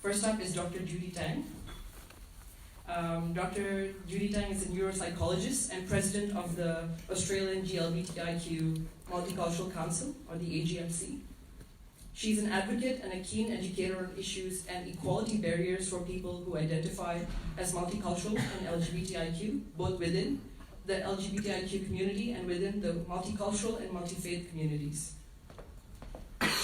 First up is Dr. Judy Tang. Dr. Judy Tang is a neuropsychologist and president of the Australian GLBTIQ Multicultural Council, or the AGMC. She's an advocate and a keen educator on issues and equality barriers for people who identify as multicultural and LGBTIQ, both within the LGBTIQ community and within the multicultural and multi-faith communities.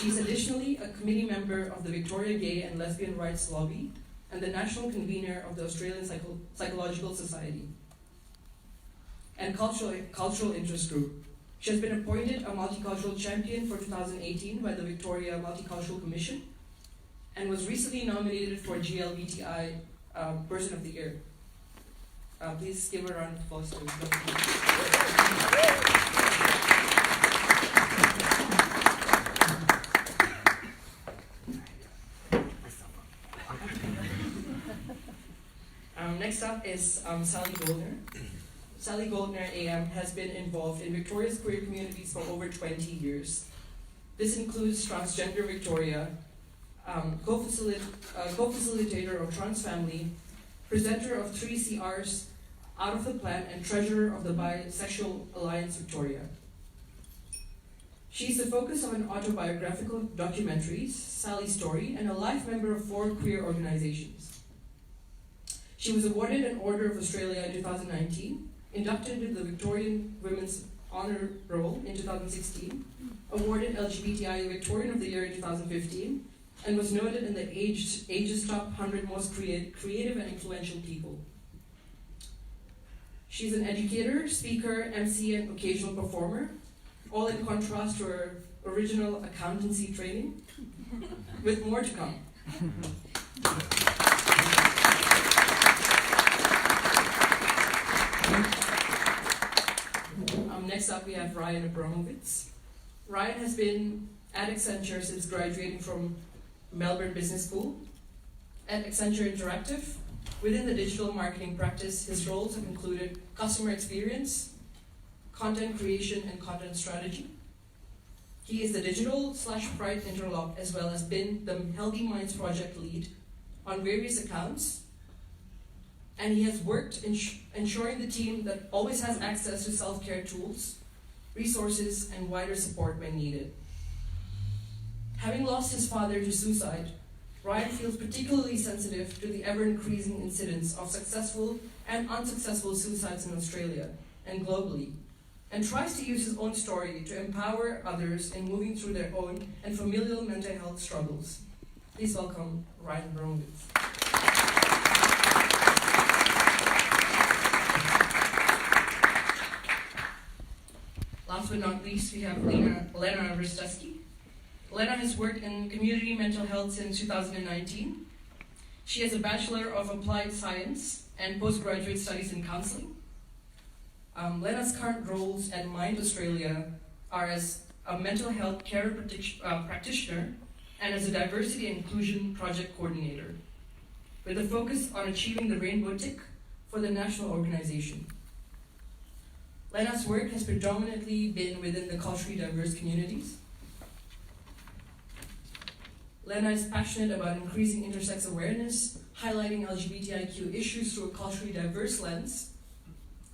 She's additionally a committee member of the Victoria Gay and Lesbian Rights Lobby and the national convener of the Australian Psychological Society and Cultural Interest Group. She has been appointed a multicultural champion for 2018 by the Victoria Multicultural Commission and was recently nominated for GLBTI Person of the Year. Please give a round of applause to Next up is Sally Goldner. Sally Goldner AM has been involved in Victoria's queer communities for over 20 years. This includes Transgender Victoria, co-facilitator of Trans Family, presenter of 3CR's Out of the Plan, and treasurer of the Bisexual Alliance Victoria. She's the focus of an autobiographical documentary, Sally's Story, and a life member of 4 queer organizations. She was awarded an Order of Australia in 2019, inducted into the Victorian Women's Honour Roll in 2016, awarded LGBTI Victorian of the Year in 2015, and was noted in the Age's Top 100 Most Creative and Influential People. She's an educator, speaker, MC, and occasional performer, all in contrast to her original accountancy training, with more to come. Next up, we have Ryan Abramowitz. Ryan has been at Accenture since graduating from Melbourne Business School. At Accenture Interactive, within the digital marketing practice, his roles have included customer experience, content creation, and content strategy. He is the digital/Pride interlock, as well as been the Healthy Minds project lead on various accounts. And he has worked in ensuring the team that always has access to self-care tools, resources, and wider support when needed. Having lost his father to suicide, Ryan feels particularly sensitive to the ever-increasing incidence of successful and unsuccessful suicides in Australia and globally, and tries to use his own story to empower others in moving through their own and familial mental health struggles. Please welcome Ryan Abramowitz. Last but not least, we have Lena Ristevski. Lena has worked in community mental health since 2019. She has a Bachelor of Applied Science and postgraduate studies in counseling. Lena's current roles at Mind Australia are as a mental health care practitioner and as a diversity and inclusion project coordinator, with a focus on achieving the Rainbow Tick for the national organization. Lena's work has predominantly been within the culturally diverse communities. Lena is passionate about increasing intersex awareness, highlighting LGBTIQ issues through a culturally diverse lens,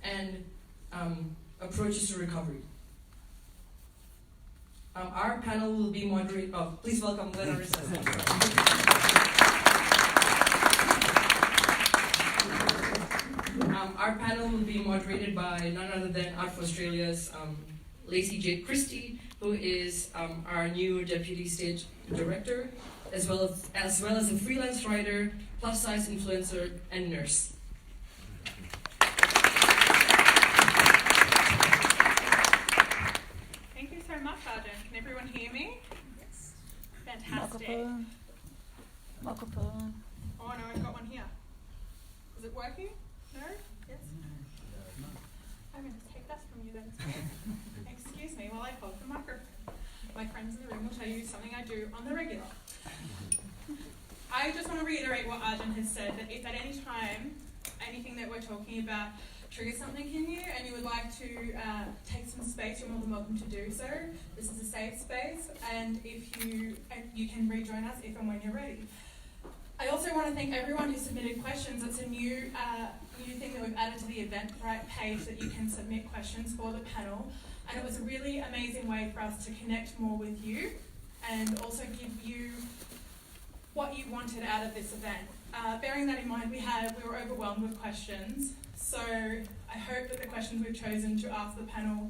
and approaches to recovery. Our panel will be moderated. Please welcome Lena Ristevski. Our panel will be moderated by none other than Art for Australia's Lacey Jade Christie, who is our new Deputy State Director, as well as a freelance writer, plus-size influencer, and nurse. Thank you so much, Arjun. Can everyone hear me? Yes. Fantastic. Microphone. Oh no, I've got one here. Is it working? No? Yes? I'm going to take that from you then. Excuse me while I hold the microphone. My friends in the room will tell you something I do on the regular. I just want to reiterate what Arjun has said, that if at any time anything that we're talking about triggers something in you and you would like to take some space, you're more than welcome to do so. This is a safe space, and if you can rejoin us if and when you're ready. I also want to thank everyone who submitted questions. It's a new thing that we've added to the Eventbrite page that you can submit questions for the panel. And it was a really amazing way for us to connect more with you and also give you what you wanted out of this event. Bearing that in mind, we were overwhelmed with questions. So I hope that the questions we've chosen to ask the panel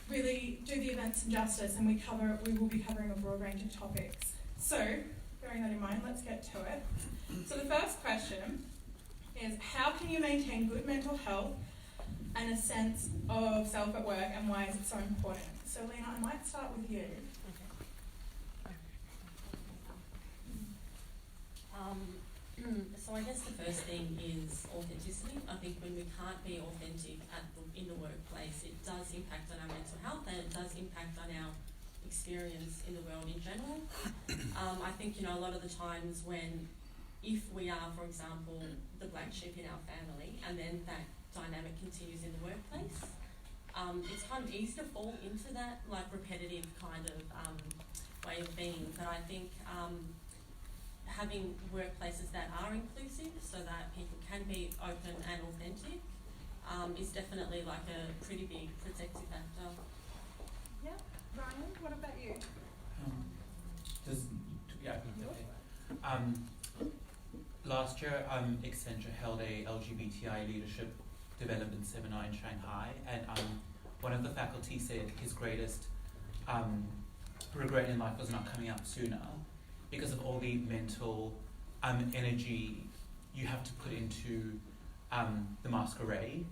really do the event some justice, and we will be covering a broad range of topics. So, bearing that in mind, let's get to it. So the first question is, how can you maintain good mental health and a sense of self at work, and why is it so important? So Lena, I might start with you. So I guess the first thing is authenticity. I think when we can't be authentic in the workplace, it does impact on our mental health, and it does impact on our experience in the world in general. I think, a lot of the times if we are, for example, the black sheep in our family, and then that dynamic continues in the workplace, it's kind of easy to fall into that repetitive kind of way of being. But I think having workplaces that are inclusive so that people can be open and authentic is definitely a pretty big protective factor. Yeah, Ryan, what about you? Last year, Accenture held a LGBTI leadership development seminar in Shanghai, and one of the faculty said his greatest regret in life was not coming out sooner, because of all the mental energy you have to put into the masquerade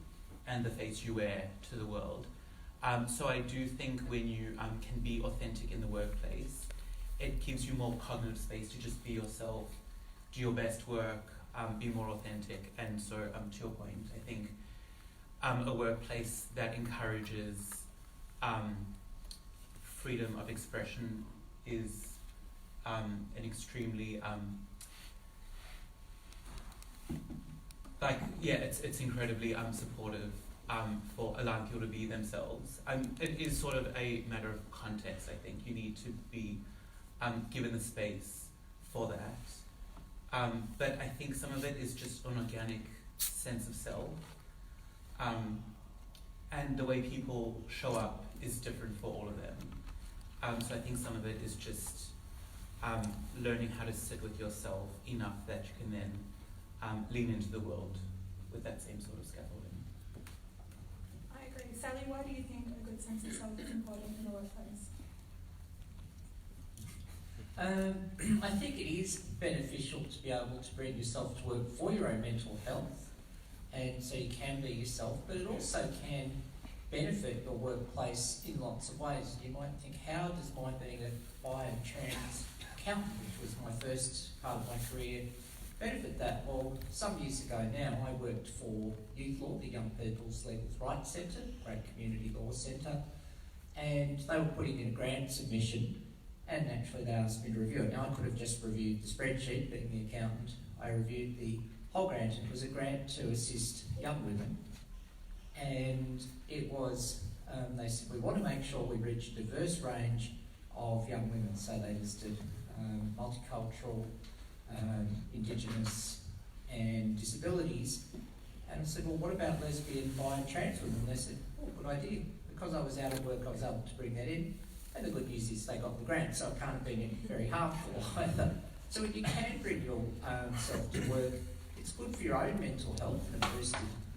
and the face you wear to the world. So I do think when you can be authentic in the workplace, it gives you more cognitive space to just be yourself, do your best work, be more authentic. And so to your point, I think a workplace that encourages freedom of expression is an extremely it's incredibly supportive for allowing people to be themselves. It is sort of a matter of context. I think you need to be given the space for that. But I think some of it is just an organic sense of self, and the way people show up is different for all of them. So I think some of it is just learning how to sit with yourself enough that you can then lean into the world with that same sort of scaffolding. I agree. Sally, why do you think a good sense of self is important in the workplace? I think it is beneficial to be able to bring yourself to work for your own mental health, and so you can be yourself, but it also can benefit your workplace in lots of ways. You might think, how does my being a bi and trans accountant, which was my first part of my career, benefit that? Well, some years ago now, I worked for Youth Law, the Young People's Legal Rights Centre, great community law centre, and they were putting in a grant submission, and naturally they asked me to review it. Now, I could have just reviewed the spreadsheet, being the accountant. I reviewed the whole grant, and it was a grant to assist young women, and it was, they said, we want to make sure we reach a diverse range of young women, so they listed multicultural, Indigenous and disabilities. And I said, well, what about lesbian, bi and trans women? And they said, oh, good idea. Because I was out of work, I was able to bring that in. And the good news is they got the grant, so it can't have been very harmful either. So when you can bring yourself to work, it's good for your own mental health and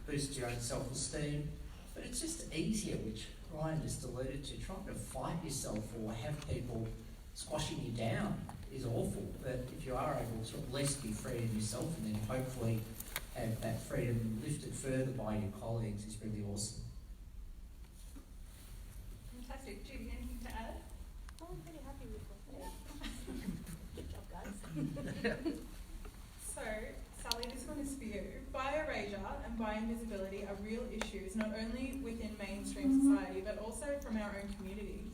boosts your own self-esteem. But it's just easier, which Ryan just alluded to. Trying to fight yourself or have people squashing you down is awful. But if you are able to at least be free in yourself, and then hopefully have that freedom lifted further by your colleagues, is really awesome. Fantastic. Judy, anything to add? Oh, I'm pretty happy with what you did. Good job, guys. So, Sally, this one is for you. Bi-erasure and bi-invisibility are real issues, not only within mainstream society, but also from our own communities.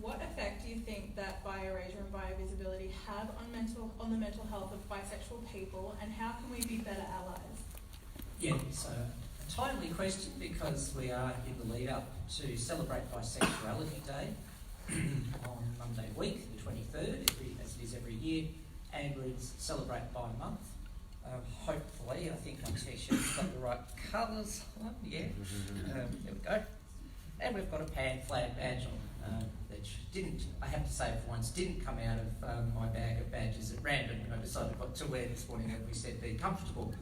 What effect do you think that bi-erasure and bi-invisibility have on the mental health of bisexual people, and how can we be better allies? Yeah, so a timely question, because we are in the lead up to celebrate Bisexuality Day on Monday week, the 23rd, as it is every year. and we celebrate by a month. Hopefully, I think our t-shirt's got the right colours on, yeah. There we go. And we've got a pan flag badge on that I have to say for once, didn't come out of my bag of badges at random, and I decided what to wear this morning, and we said be comfortable.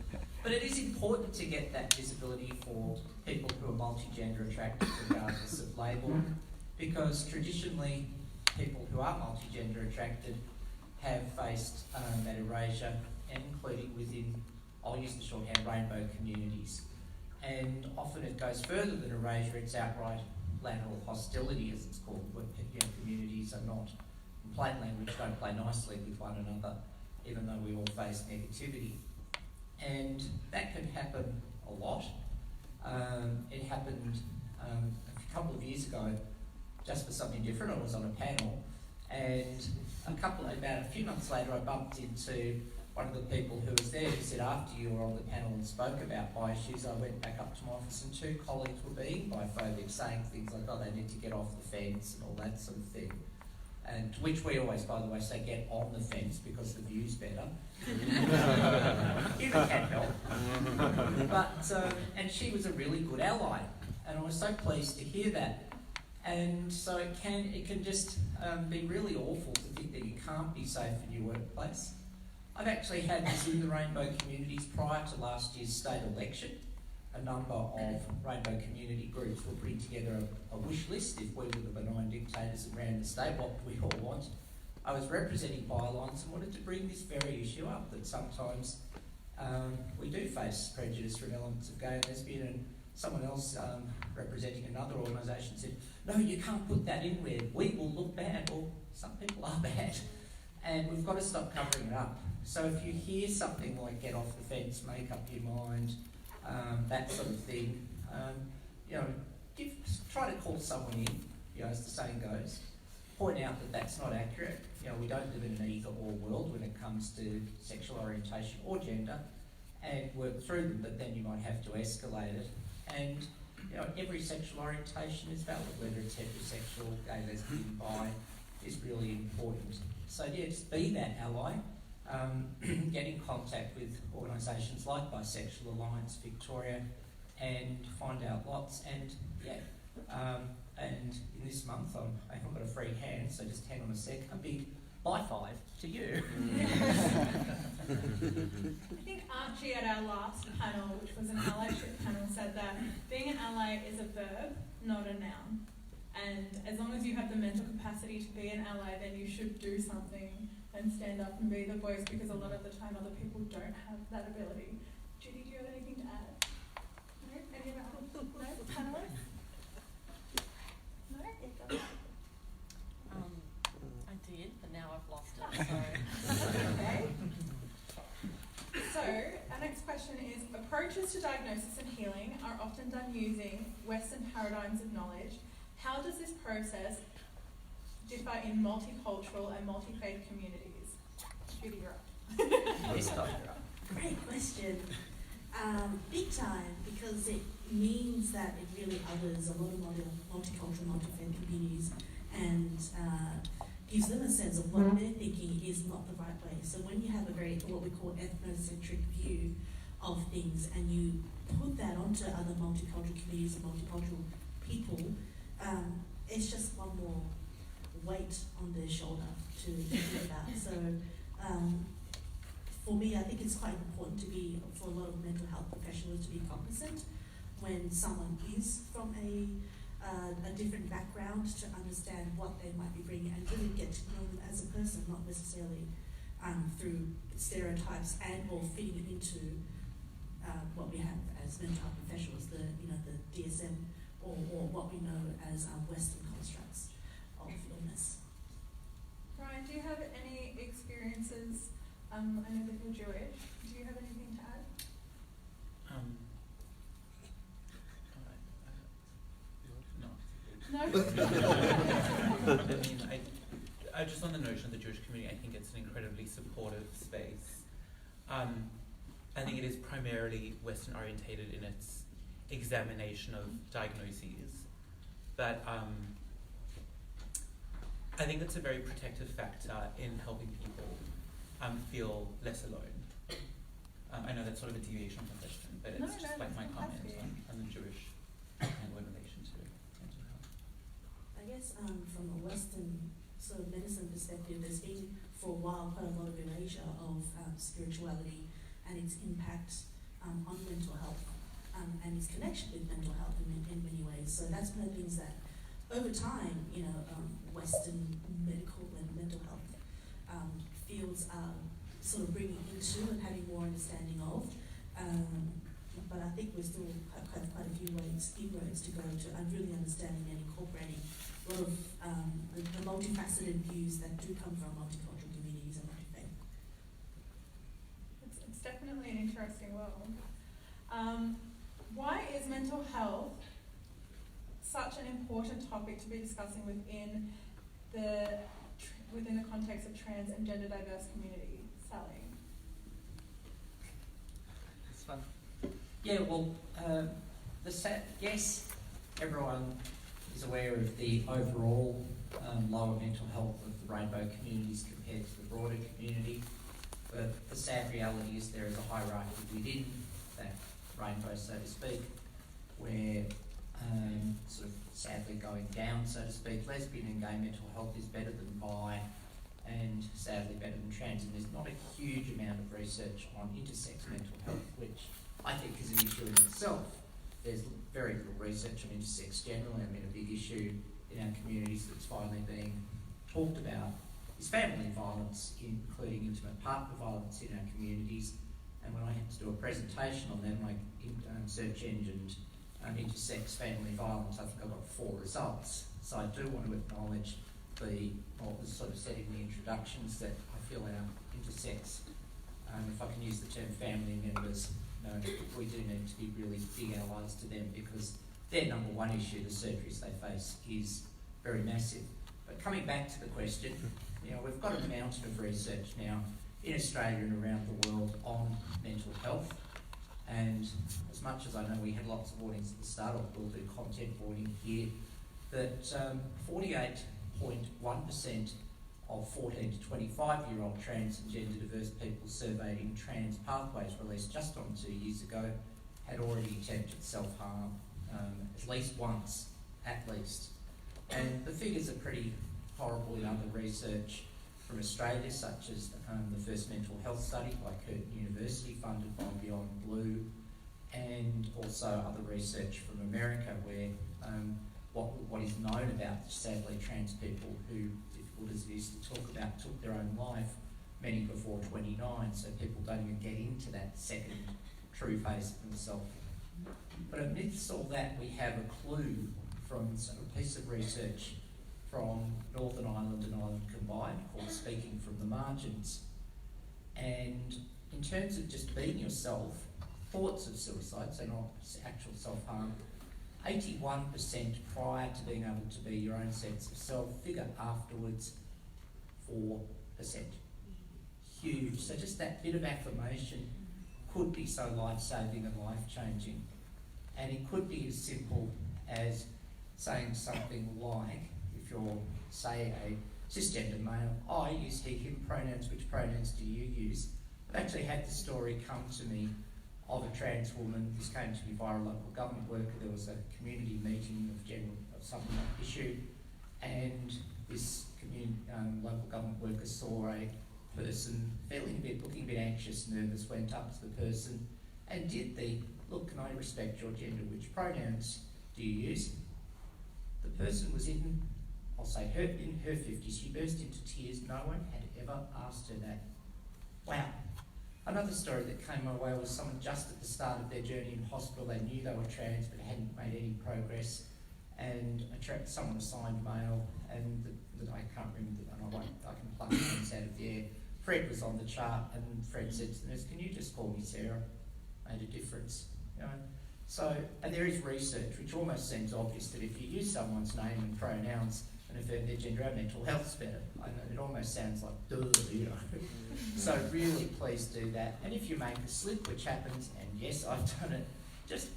But it is important to get that visibility for people who are multi-gender attracted regardless of label, because traditionally people who are multi-gender attracted have faced that erasure, and including within, I'll use the shorthand, rainbow communities. And often it goes further than erasure, it's outright lateral hostility, as it's called, where communities are not, in plain language, don't play nicely with one another, even though we all face negativity. And that can happen a lot. It happened a couple of years ago, just for something different. I was on a panel, and about a few months later, I bumped into one of the people who was there who said, after you were on the panel and spoke about bi-issues, I went back up to my office and 2 colleagues were being biphobic, saying things like, oh, they need to get off the fence and all that sort of thing. And to which we always, by the way, say, get on the fence because the view's better. Humour can help. But, and she was a really good ally, and I was so pleased to hear that. And so it can just be really awful to think that you can't be safe in your workplace. I've actually had this in the rainbow communities prior to last year's state election. A number of rainbow community groups were putting together a wish list. If we were the benign dictators that ran the state, what do we all want? I was representing Bylines and wanted to bring this very issue up, that sometimes we do face prejudice from elements of gay and lesbian, and someone else representing another organisation said, no, you can't put that in where we will look bad. Well, some people are bad, and we've got to stop covering it up. So if you hear something like get off the fence, make up your mind, that sort of thing, try to call someone in, as the saying goes, point out that that's not accurate. We don't live in an either-or world when it comes to sexual orientation or gender, and work through them, but then you might have to escalate it. And every sexual orientation is valid, whether it's heterosexual, gay, lesbian, bi, is really important. So yeah, just be that ally. Get in contact with organisations like Bisexual Alliance Victoria and find out lots. And and in this month I haven't got a free hand, so just hang on a sec. A big by 5 to you. I think Archie at our last panel, which was an allyship panel, said that being an ally is a verb, not a noun. And as long as you have the mental capacity to be an ally, then you should do something and stand up and be the voice, because a lot of the time other people don't have that ability. Judy, do you have anything to add? No? Any of our panelists? No? I did, but now I've lost it, so. Okay. So, our next question is, approaches to diagnosis and healing are often done using Western paradigms of knowledge. How does this process differ in multicultural and multi-faith communities? Judy, you're up. Great question. Big time, because it means that it really others a lot of multicultural, multi-faith communities, and gives them a sense of what they're thinking is not the right way. So when you have a very, what we call ethnocentric view of things, and you put that onto other multicultural communities and multicultural people, it's just one more weight on their shoulder to think about. So for me, I think it's quite important for a lot of mental health professionals to be cognizant when someone is from a different background, to understand what they might be bringing and really get to know them as a person, not necessarily through stereotypes and or fitting into what we have as mental health professionals, the DSM or what we know as Western constructs of illness. Ryan, do you have any experiences? I know that you're Jewish. Do you have anything to add? No. No? I mean, I just on the notion of the Jewish community, I think it's an incredibly supportive space. I think it is primarily Western orientated in its examination of diagnoses, but I think that's a very protective factor in helping people. feel less alone. I know that's sort of a deviation from the question, but it's No, just no, like my that's comment fantastic. on the Jewish angle in relation to mental health. I guess from a Western sort of medicine perspective, there's been for a while quite a lot of erasure of spirituality and its impact on mental health and its connection with mental health in many ways. So that's one of the things that over time, Western medical and mental health fields are sort of bringing into and having more understanding of. But I think we still have quite a few inroads to go to really understanding and incorporating a lot of the multifaceted views that do come from multicultural communities and multi-faith. It's definitely an interesting world. Why is mental health such an important topic to be discussing within the context of trans and gender diverse community? Sally? It's fun. Yeah, well, yes, everyone is aware of the overall lower mental health of the rainbow communities compared to the broader community, but the sad reality is there is a hierarchy within that rainbow, so to speak, where sort of sadly going down, so to speak, lesbian and gay mental health is better than bi, and sadly better than trans, and there's not a huge amount of research on intersex mental health, which I think is an issue in itself. There's very little research on intersex generally. I mean, a big issue in our communities that's finally being talked about is family violence, including intimate partner violence in our communities. And when I had to do a presentation on that, my search engine intersex family violence, I think I got 4 results. So I do want to acknowledge what was sort of said in the introductions, that I feel our intersex, if I can use the term family members, we do need to be really big allies to them, because their number one issue, the surgeries they face, is very massive. But coming back to the question, we've got a mountain of research now in Australia and around the world on mental health, and as much as I know we had lots of warnings at the start, we'll do content warning here, that 48.1% of 14 to 25-year-old trans and gender diverse people surveyed in Trans Pathways, released just on 2 years ago, had already attempted self-harm at least once, at least. And the figures are pretty horrible in other research from Australia, such as the first mental health study by Curtin University, funded by Beyond Blue, and also other research from America, where what is known about, sadly, trans people who, difficult as it is to talk about, took their own life, many before 29, so people don't even get into that second true phase of themselves. But amidst all that, we have a clue from a piece of research from Northern Ireland and Ireland combined, called Speaking from the Margins. And in terms of just being yourself, thoughts of suicide, so not actual self-harm, 81% prior to being able to be your own sense of self, figure afterwards 4%. Huge. So just that bit of affirmation could be so life-saving and life-changing. And it could be as simple as saying something like, if you're, say, a cisgender male, I use he, him pronouns, which pronouns do you use? I've actually had the story come to me of a trans woman. This came to me via a local government worker. There was a community meeting of some issue, and this local government worker saw a person looking a bit anxious, nervous, went up to the person and did the, look, can I respect your gender, which pronouns do you use? The person was in her 50s. She burst into tears. No one had ever asked her that. Wow. Another story that came my way was someone just at the start of their journey in hospital. They knew they were trans but hadn't made any progress, and someone assigned male, and I can't remember, and I can pluck names out of the air. Fred was on the chart, and Fred said to the nurse, "Can you just call me Sarah?" Made a difference. So, and there is research which almost seems obvious that if you use someone's name and pronouns and affirm their gender, our mental health's better. I know it almost sounds like duh, So really, please do that. And if you make a slip, which happens, and yes, I've done it, just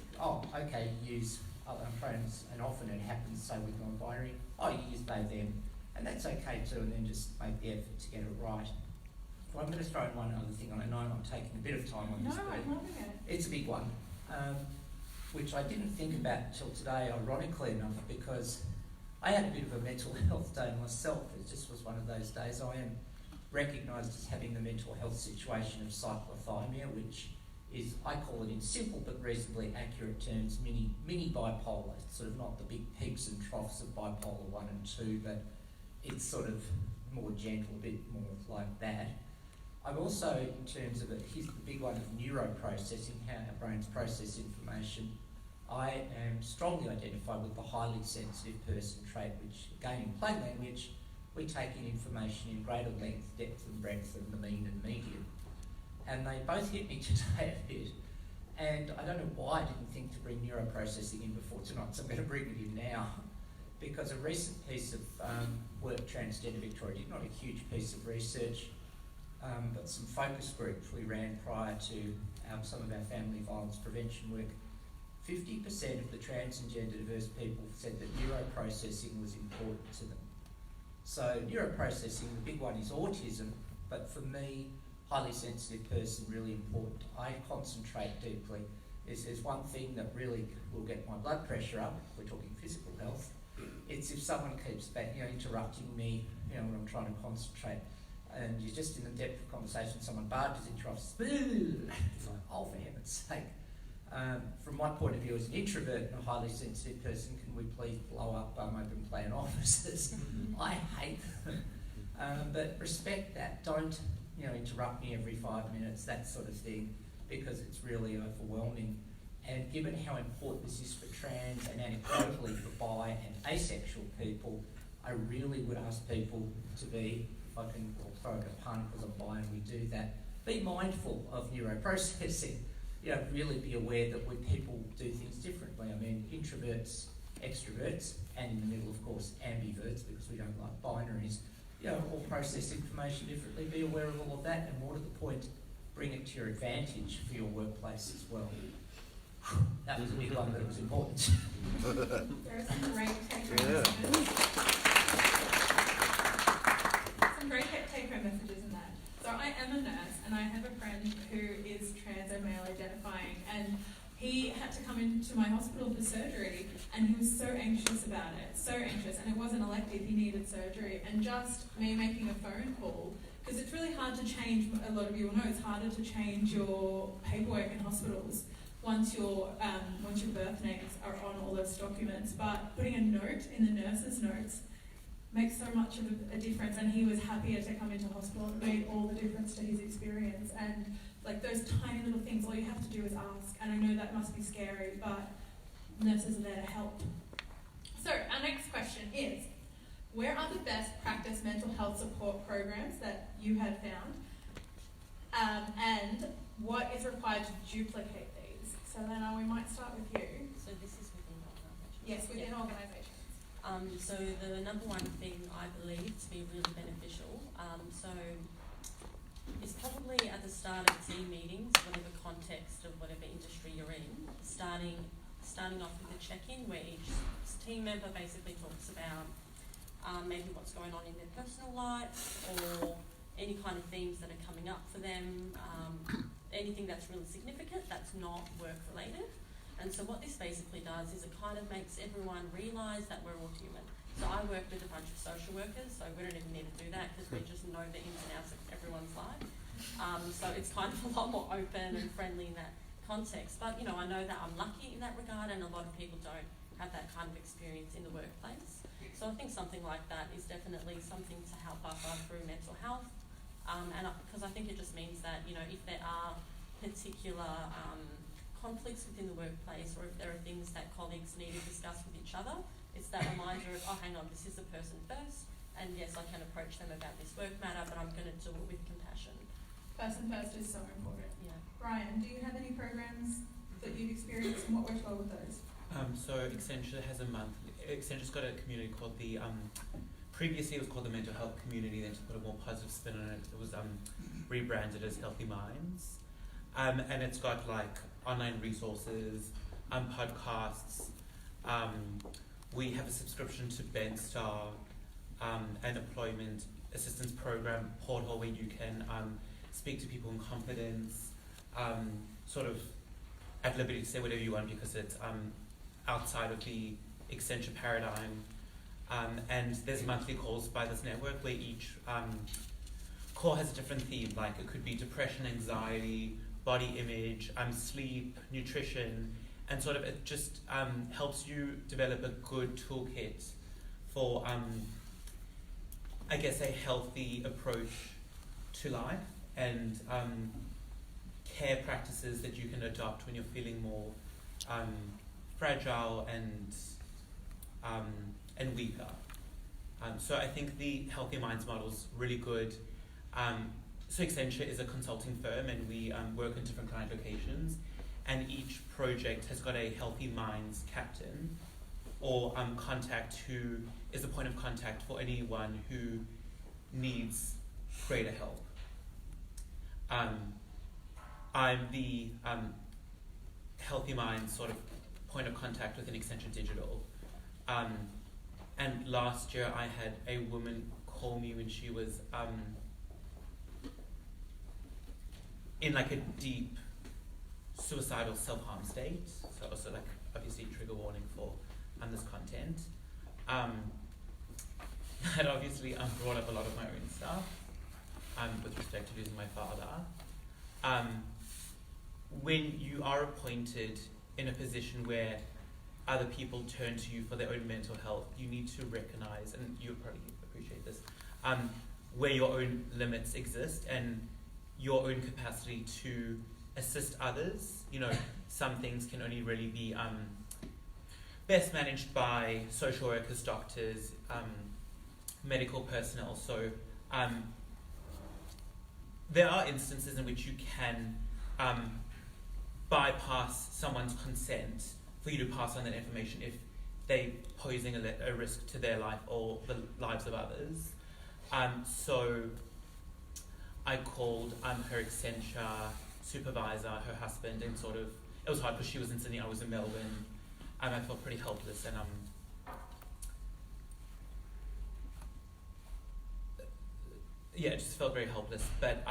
use other pronouns, and often it happens, say with non-binary, you use they, them, and that's okay too. And then just make the effort to get it right. Well, I'm going to throw in one other thing, and I know I'm taking a bit of time on No, this, but I'm loving it. it's a big one, which I didn't think about until today, ironically enough, because I had a bit of a mental health day myself. It just was one of those days. I am recognised as having the mental health situation of cyclothymia, which is, I call it in simple but reasonably accurate terms, mini bipolar. It's sort of not the big peaks and troughs of bipolar 1 and 2, but it's sort of more gentle, a bit more like that. I'm also, in terms of here's the big one of neuroprocessing, how our brains process information. I am strongly identified with the highly sensitive person trait, which, again, in plain language, we take in information in greater length, depth and breadth than the mean and median. And they both hit me today a bit. And I don't know why I didn't think to bring neuroprocessing in before tonight, so I'm going to bring it in now. Because a recent piece of work Transgender Victoria did, not a huge piece of research, but some focus groups we ran prior to some of our family violence prevention work. 50% of the trans and gender diverse people said that neuroprocessing was important to them. So neuroprocessing, the big one is autism, but for me, highly sensitive person, really important. I concentrate deeply. There's one thing that really will get my blood pressure up, if we're talking physical health. It's if someone keeps back, interrupting me, when I'm trying to concentrate, and you're just in the depth of conversation, someone barges into us, it's like, oh, for heaven's sake. From my point of view as an introvert and a highly sensitive person, can we please blow up open plan offices? I hate them. But respect that. Don't, interrupt me every 5 minutes, that sort of thing, because it's really overwhelming. And given how important this is for trans and anecdotally for bi and asexual people, I really would ask people to be, if I can throw in a pun because I'm bi and we do that, be mindful of neuroprocessing. Really be aware that when people do things differently, I mean, introverts, extroverts, and in the middle, of course, ambiverts, because we don't like binaries, all process information differently. Be aware of all of that, and more to the point, bring it to your advantage for your workplace as well. That was a big one, but it was important. There are some great take-home messages. Some great take-home messages in that. So I am a nurse, and I have a friend who is trans and male identifying, and he had to come into my hospital for surgery, and he was so anxious about it, so anxious, and it wasn't elective, he needed surgery, and just me making a phone call, because it's really hard to change, a lot of you will know, it's harder to change your paperwork in hospitals once your birth names are on all those documents, but putting a note in the nurse's notes makes so much of a difference, and he was happier to come into hospital. It made all the difference to his experience, and like those tiny little things, all you have to do is ask, and I know that must be scary, but nurses are there to help. So our next question is, where are the best practice mental health support programs that you have found, and what is required to duplicate these? So then we might start with you. So this is within organisations? Yes, within organisations. So the number one thing I believe to be really beneficial, so it's probably at the start of team meetings, whatever context of whatever industry you're in, starting off with a check-in where each team member basically talks about maybe what's going on in their personal life or any kind of themes that are coming up for them, anything that's really significant that's not work-related. And so what this basically does is it kind of makes everyone realise that we're all human. So I work with a bunch of social workers, so we don't even need to do that because we just know the ins and outs of everyone's life. So it's kind of a lot more open and friendly in that context. But, I know that I'm lucky in that regard, and a lot of people don't have that kind of experience in the workplace. So I think something like that is definitely something to help us through mental health. Because I think it just means that, if there are particular conflicts within the workplace, or if there are things that colleagues need to discuss with each other, it's that reminder of, oh, hang on, this is the person first, and yes, I can approach them about this work matter, but I'm going to do it with compassion. Person first is so important. Yeah. Brian, do you have any programs that you've experienced, and what works well with those? So Accenture has Accenture's got a community called the, previously it was called the Mental Health Community, then to put a more positive spin on it, it was rebranded as Healthy Minds. And it's got online resources, podcasts. We have a subscription to BenStar, an employment assistance program portal where you can speak to people in confidence, sort of at liberty to say whatever you want because it's outside of the Accenture paradigm. And there's monthly calls by this network where each call has a different theme, like it could be depression, anxiety, body image, sleep, nutrition, and sort of it just helps you develop a good toolkit for, I guess, a healthy approach to life and care practices that you can adopt when you're feeling more fragile and weaker. So I think the Healthy Minds model is really good. So Accenture is a consulting firm and we work in different client locations, and each project has got a Healthy Minds captain or contact who is a point of contact for anyone who needs greater help. I'm the Healthy Minds sort of point of contact within Accenture Digital. And last year I had a woman call me when she was in like a deep suicidal self-harm state. So also like obviously trigger warning for this content. That obviously brought up a lot of my own stuff with respect to losing my father. When you are appointed in a position where other people turn to you for their own mental health, you need to recognize, and you probably appreciate this, where your own limits exist and your own capacity to assist others. You know, some things can only really be best managed by social workers, doctors, medical personnel. So there are instances in which you can bypass someone's consent for you to pass on that information if they're posing a risk to their life or the lives of others. So I called her Accenture supervisor, her husband, and sort of, it was hard because she was in Sydney, I was in Melbourne. I felt pretty helpless and yeah, it just felt very helpless, but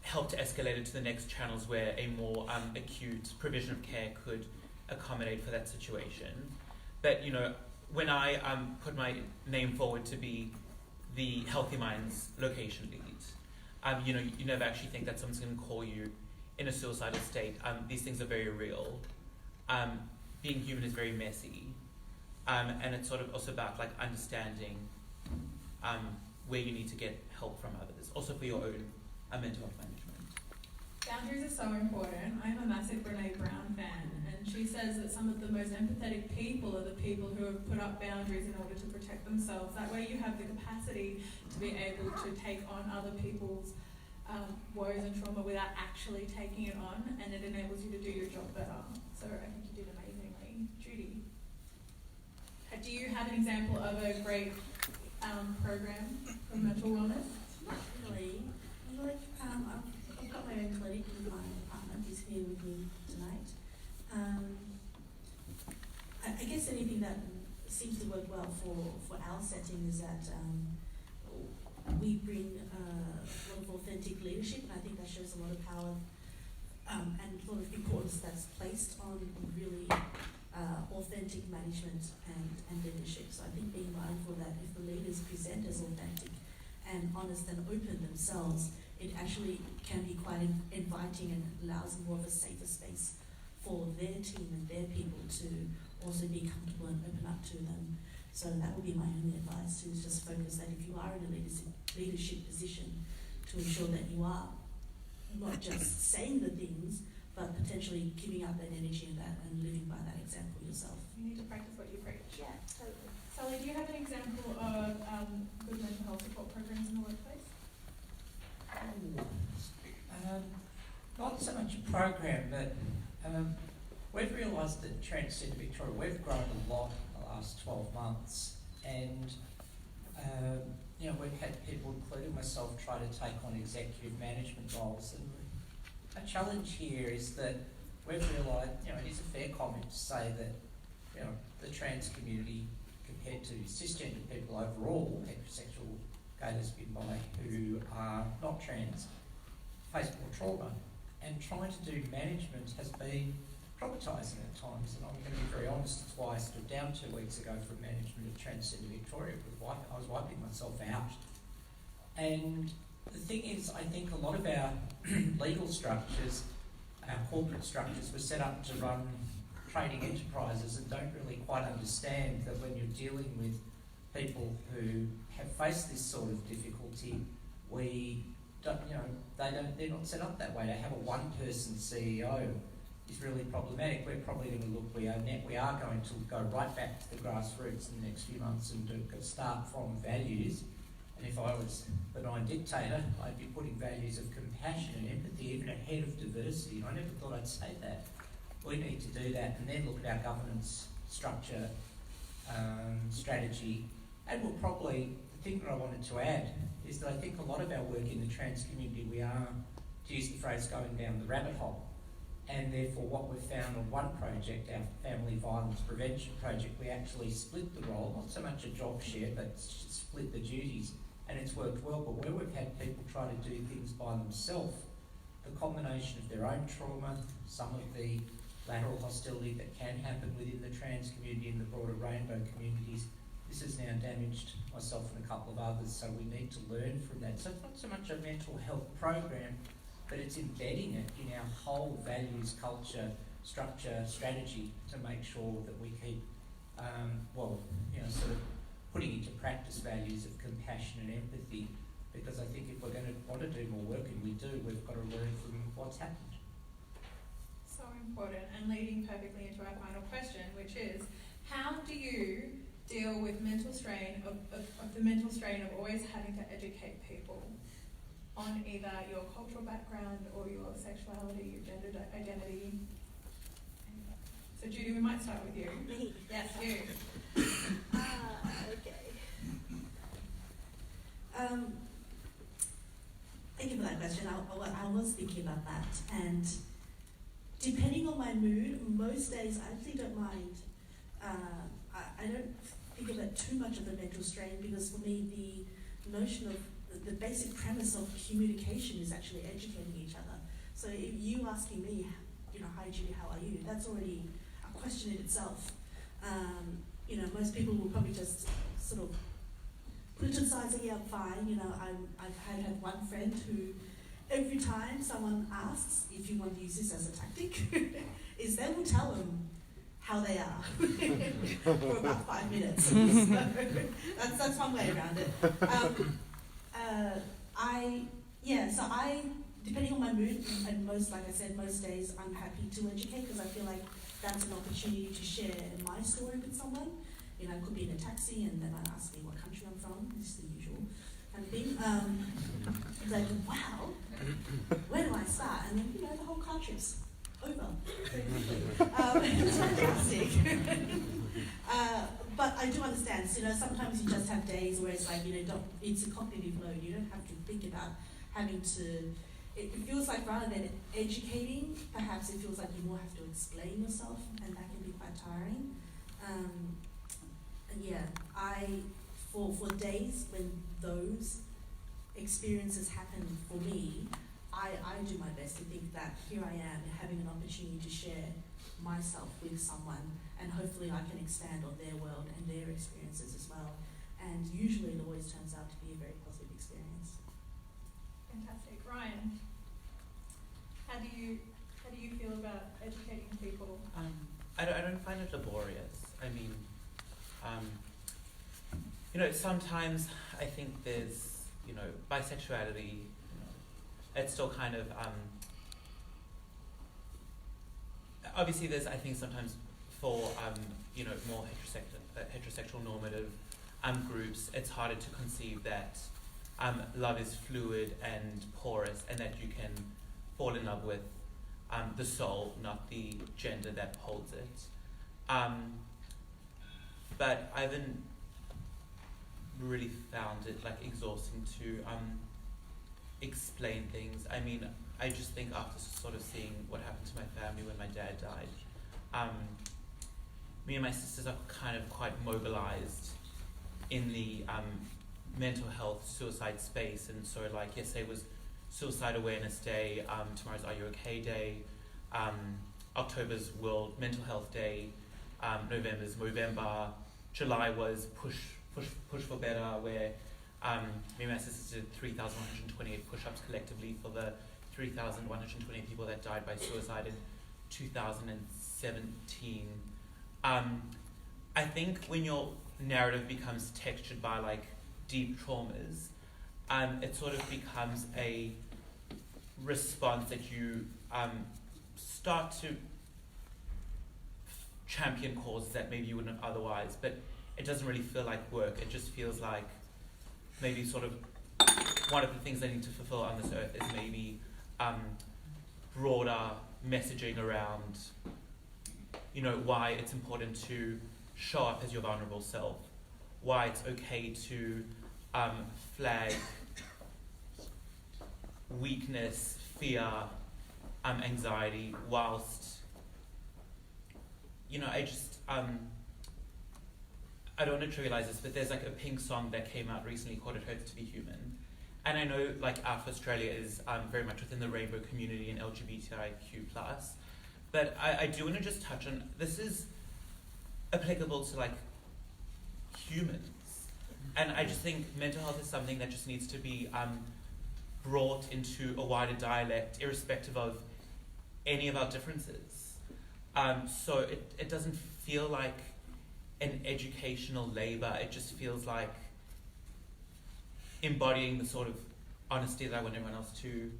helped to escalate it to the next channels where a more acute provision of care could accommodate for that situation. But you know, when I put my name forward to be the Healthy Minds location lead, you know, you never actually think that someone's going to call you in a suicidal state. These things are very real. Being human is very messy, and it's sort of also about like understanding where you need to get help from others, also for your own mental health management. Boundaries are so important. I'm a massive Brene Brown fan, and she says that some of the most empathetic people are the people who have put up boundaries in order to protect themselves. That way you have the capacity to be able to take on other people's woes and trauma without actually taking it on, and it enables you to do your job better. So I think you did amazingly. Judy, do you have an example of a great program for mental wellness? Not really. Like, I've got my own clinic with my partner who's here with me tonight. I guess anything that seems to work well for our setting is that we bring a lot of authentic leadership, and I think that shows a lot of power and a lot of importance that's placed on really authentic management and leadership. So I think being mindful that if the leaders present as authentic and honest and open themselves, it actually can be quite inviting and allows more of a safer space for their team and their people to also be comfortable and open up to them. So that would be my only advice, to just focus that if you are in a leadership position, to ensure that you are not just saying the things, but potentially giving up that energy and that and living by that example yourself. You need to practice what you preach. Yeah, totally. Sally, do you have an example of good mental health support programs in the workplace? Not so much a program, but we've realised that Transgender Victoria, we've grown a lot in the last 12 months, and you know, we've had people, including myself, try to take on executive management roles, and a challenge here is that we've realised, you know, it is a fair comment to say that, you know, the trans community compared to cisgender people overall, heterosexual, gay, lesbian, bi, who are not trans, face more trauma. And trying to do management has been traumatising at times, and I'm going to be very honest, it's why I stood down 2 weeks ago from management at Transgender Victoria. I was wiping myself out. And the thing is, I think a lot of our legal structures, our corporate structures, were set up to run trading enterprises and don't really quite understand that when you're dealing with people who have faced this sort of difficulty, we don't, they're not set up that way. To have a one-person CEO is really problematic. We're probably going to look, we are going to go right back to the grassroots in the next few months and start from values. And if I was a benign dictator, I'd be putting values of compassion and empathy even ahead of diversity. And I never thought I'd say that. We need to do that and then look at our governance structure, strategy, and we'll probably, the thing that I wanted to add is that I think a lot of our work in the trans community, we are, to use the phrase, going down the rabbit hole. And therefore what we've found on one project, our family violence prevention project, we actually split the role, not so much a job share, but split the duties, and it's worked well. But where we've had people try to do things by themselves, the combination of their own trauma, some of the lateral hostility that can happen within the trans community and the broader rainbow communities, this has now damaged myself and a couple of others, so we need to learn from that. So it's not so much a mental health program, but it's embedding it in our whole values, culture, structure, strategy to make sure that we keep, sort of putting into practice values of compassion and empathy, because I think if we're going to want to do more work, and we do, we've got to learn from what's happened. So important, and leading perfectly into our final question, which is, how do you deal with mental strain of the mental strain of always having to educate people on either your cultural background or your sexuality, your gender identity? So Judy, we might start with you. Me? Yes, you. Okay. Thank you for that question. I was thinking about that, and depending on my mood, most days I actually don't mind. I don't think of it too much of a mental strain, because for me the notion of the basic premise of communication is actually educating each other. So if you asking me, hi Judy, how are you? That's already a question in itself. Most people will probably just sort of put it to the side and say, yeah, I'm fine. I've had one friend who, every time someone asks, if you want to use this as a tactic, is they will tell them how they are for about 5 minutes. So that's one way around it. I depending on my mood, and like I said, most days I'm happy to educate, because I feel like that's an opportunity to share my story with someone. I could be in a taxi and then I ask me what country I'm from. This is the usual kind of thing. Like, wow, where do I start? And then the whole car trip's over very quickly. It's fantastic. But I do understand. Sometimes you just have days where it's like it's a cognitive load. You don't have to think about having to. It feels like rather than educating, perhaps it feels like you more have to explain yourself, and that can be quite tiring. For days when those experiences happen for me, I do my best to think that here I am having an opportunity to share myself with someone, and hopefully I can expand on their world and their experiences as well. And usually it always turns out to be a very positive experience. Fantastic. Ryan, how do you feel about educating people? I don't find it laborious. I mean, sometimes I think there's, bisexuality, it's still kind of, obviously there's, I think sometimes for, more heterosexual normative groups, it's harder to conceive that love is fluid and porous, and that you can fall in love with the soul, not the gender that holds it. But I haven't really found it exhausting to explain things. I mean, I just think after sort of seeing what happened to my family when my dad died, me and my sisters are kind of quite mobilized in the mental health, suicide space, and so like yesterday was Suicide Awareness Day, tomorrow's Are You OK Day, October's World Mental Health Day, November's Movember, July was Push for Better, where me and my sister did 3,128 push-ups collectively for the 3,120 people that died by suicide in 2017. I think when your narrative becomes textured by like deep traumas, it sort of becomes a response that you start to champion causes that maybe you wouldn't otherwise, but it doesn't really feel like work. It just feels like maybe sort of one of the things I need to fulfill on this earth is maybe broader messaging around, you know, why it's important to show up as your vulnerable self, why it's okay to flag weakness, fear, anxiety, whilst, you know, I just, I don't want to trivialize this, but there's like a Pink song that came out recently called It Hurts to Be Human. And I know like Alpha Australia is very much within the rainbow community and LGBTIQ+, but I do want to just touch on, this is applicable to like humans. And I just think mental health is something that just needs to be brought into a wider dialect, irrespective of any of our differences. So it doesn't feel like an educational labour, it just feels like embodying the sort of honesty that I want everyone else to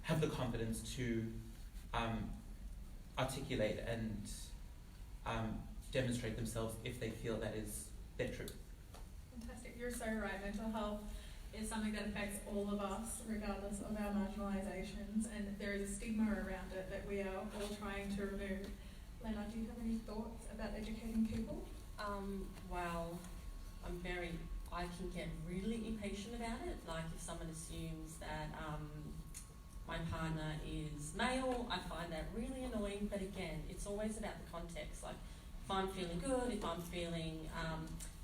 have the confidence to articulate and demonstrate themselves if they feel that is their truth. Fantastic. You're so right. Mental health is something that affects all of us, regardless of our marginalisations, and there is a stigma around it that we are all trying to remove. Lena, do you have any thoughts about educating people? Well, I can get really impatient about it. Like if someone assumes that my partner is male, I find that really annoying. But again, it's always about the context. Like if I'm feeling good, if I'm feeling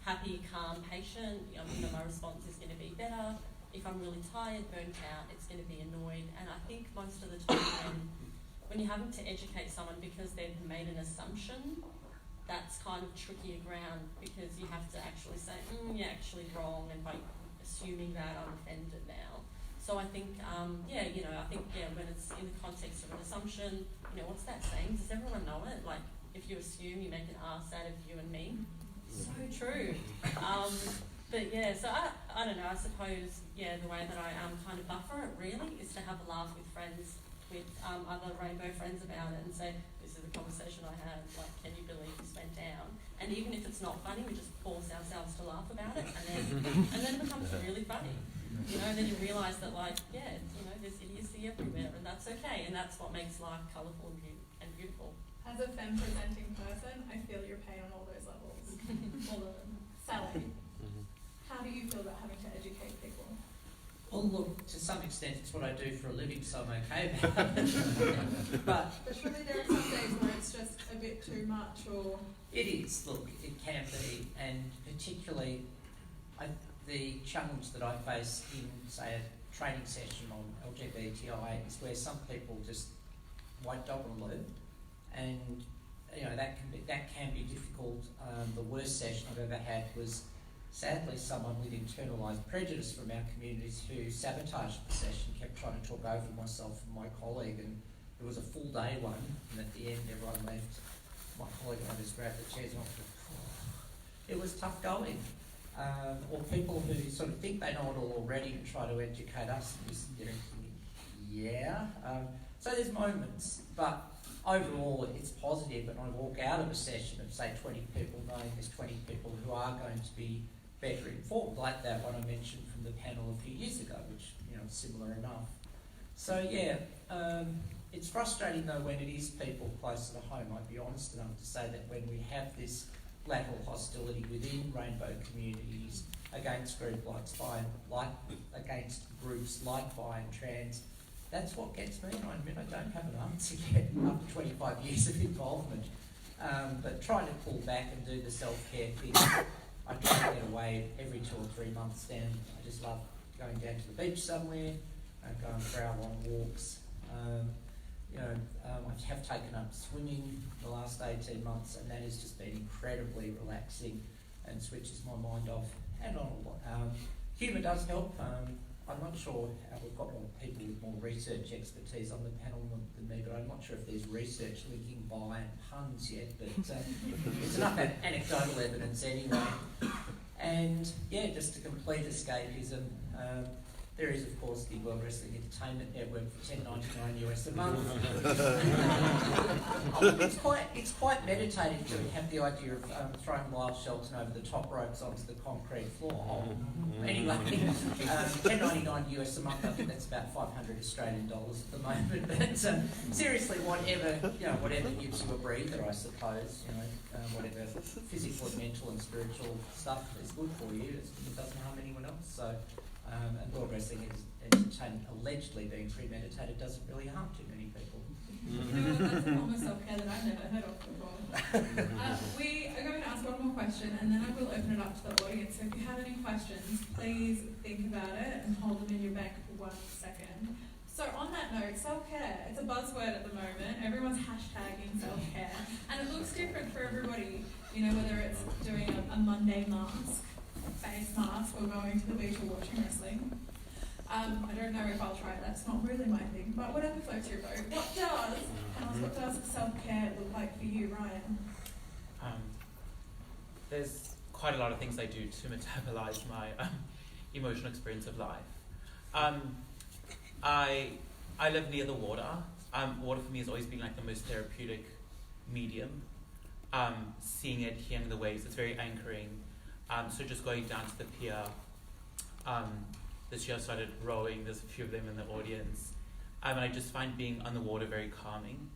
happy, calm, patient, you know, my response is going to be better. If I'm really tired, burnt out, it's going to be annoyed. And I think most of the time when you're having to educate someone because they've made an assumption, that's kind of trickier ground because you have to actually say, you're actually wrong, and by assuming that I'm offended now. So I think, when it's in the context of an assumption, you know, what's that saying? Does everyone know it? Like, if you assume, you make an ass out of you and me. So true. But yeah, so I don't know, I suppose, the way that I kind of buffer it really is to have a laugh with friends, with other rainbow friends about it and say, this is a conversation I had, like, can you believe this went down? And even if it's not funny, we just force ourselves to laugh about it, and then it becomes really funny. You know, then you realise that, like, there's idiocy everywhere, and that's okay, and that's what makes life colourful and beautiful. As a femme presenting person, I feel your pain on all those levels. All of them. Sally, how do you feel about having to educate people? Well, look, to some extent it's what I do for a living, so I'm okay about it. But surely there are some days where it's just a bit too much, or... It is, look, it can be, and particularly the challenge that I face in, say, a training session on LGBTI is where some people just don't want to learn, and you know that can be difficult. The worst session I've ever had was sadly someone with internalised prejudice from our communities who sabotaged the session, kept trying to talk over myself and my colleague, and it was a full day one, and at the end everyone left. My colleague and I just grabbed the chairs and I went, it was tough going. Or people who sort of think they know it all already and try to educate us, and just so there's moments, but overall it's positive, and I walk out of a session of say 20 people knowing there's 20 people who are going to be better informed, like that one I mentioned from the panel a few years ago, which is similar enough. So it's frustrating though when it is people closer to home. I'd be honest enough to say that when we have this lateral hostility within rainbow communities against groups against groups like bi and trans, that's what gets me. I admit I don't have an answer yet after 25 years of involvement. But trying to pull back and do the self-care thing, I try to get away every 2 or 3 months down. I just love going down to the beach somewhere, going for hour-long walks. I have taken up swimming the last 18 months, and that has just been incredibly relaxing and switches my mind off and on a lot. Humour does help. I'm not sure how we've got more people with more research expertise on the panel than me, but I'm not sure if there's research linking by and puns yet, but there's enough anecdotal evidence anyway. And yeah, just a complete escapism. There is, of course, the World Wrestling Entertainment Network for $10.99 US a month. It's quite meditative to have the idea of throwing Lyle Shelton over the top ropes onto the concrete floor. Anyway, $10.99 US a month. I think that's about 500 Australian dollars at the moment. But seriously, whatever gives you a breather, I suppose. Whatever physical, mental, and spiritual stuff is good for you. It doesn't harm anyone else. So. And World Wrestling Entertainment allegedly being premeditated doesn't really harm too many people. That's a form of self-care that I've never heard of before. We are going to ask one more question, and then I will open it up to the audience. So if you have any questions, please think about it and hold them in your bank for 1 second. So on that note, self-care, it's a buzzword at the moment. Everyone's hashtagging self-care, and it looks different for everybody. Whether it's doing a Monday mask, face mask, or going to the beach or watching wrestling. I don't know if I'll try it, that's not really my thing, but whatever floats your boat. What does self-care look like for you, Ryan? There's quite a lot of things I do to metabolize my emotional experience of life. I live near the water. Water for me has always been like the most therapeutic medium. Seeing it, hearing the waves, it's very anchoring. So just going down to the pier, this year I started rowing, there's a few of them in the audience, and I just find being on the water very calming.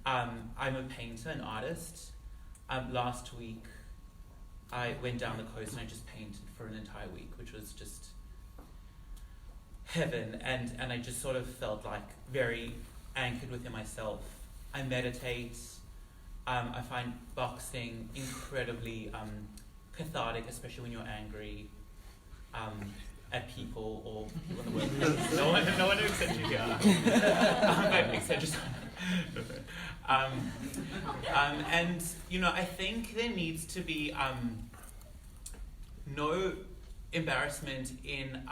I'm a painter, an artist. Last week I went down the coast and I just painted for an entire week, which was just heaven, and I just sort of felt like very anchored within myself. I meditate. I find boxing incredibly cathartic, especially when you're angry at people or people in the workplace. no one except you here. Except just and I think there needs to be no embarrassment in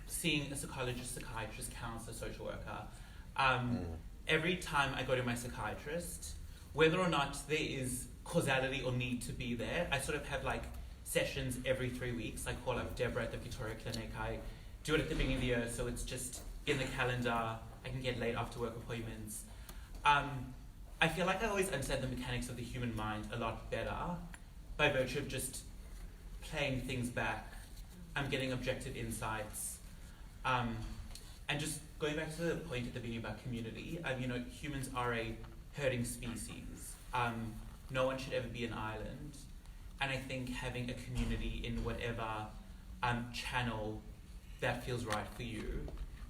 seeing a psychologist, psychiatrist, counselor, social worker. Every time I go to my psychiatrist, whether or not there is causality or need to be there, I sort of have like sessions every 3 weeks. I call up Deborah at the Victoria Clinic. I do it at the beginning of the year, so it's just in the calendar. I can get late after work appointments. I feel like I always understand the mechanics of the human mind a lot better by virtue of just playing things back. I'm getting objective insights. And just going back to the point at the beginning about community, humans are a herding species. No one should ever be an island. And I think having a community in whatever channel that feels right for you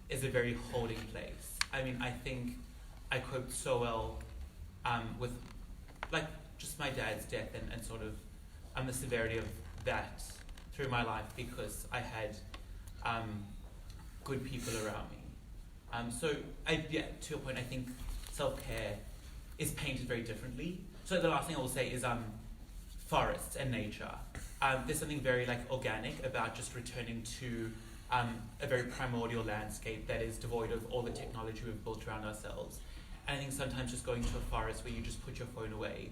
is a very holding place. I think I coped so well with like just my dad's death and sort of the severity of that through my life because I had good people around me. So to your point, I think self-care is painted very differently. So the last thing I will say is forests and nature. There's something very organic about just returning to a very primordial landscape that is devoid of all the technology we've built around ourselves. And I think sometimes just going to a forest where you just put your phone away,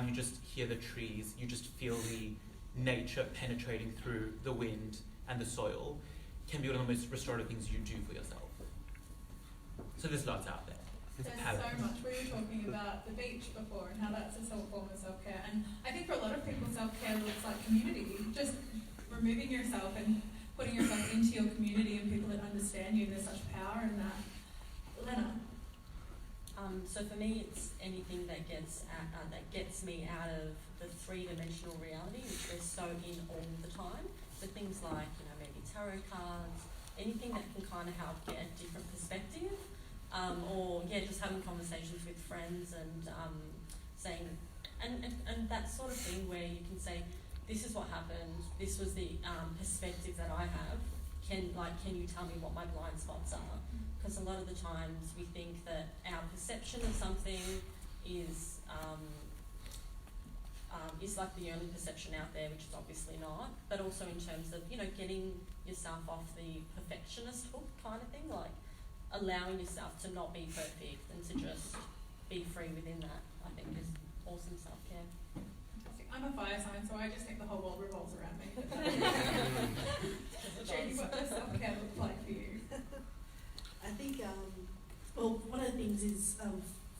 you just hear the trees, you just feel the nature penetrating through the wind and the soil can be one of the most restorative things you do for yourself. So there's lots out there. There's so much. We were talking about the beach before and how that's a form of self-care. And I think for a lot of people, self-care looks like community. Just removing yourself and putting yourself into your community and people that understand you. There's such power in that. Lena? So for me, it's anything that gets me out of the three-dimensional reality, which we're so in all the time. So things like, maybe tarot cards, anything that can kind of help get a different perspective. Or just having conversations with friends and saying, and that sort of thing where you can say, this is what happened, this was the perspective that I have, can you tell me what my blind spots are? Because a lot of the times we think that our perception of something is like the only perception out there, which is obviously not, but also in terms of, getting yourself off the perfectionist hook kind of thing, like allowing yourself to not be perfect and to just be free within that, I think is awesome self-care. I'm a fire sign, so I just think the whole world revolves around me. Jane, what does self-care look like for you? I think, one of the things is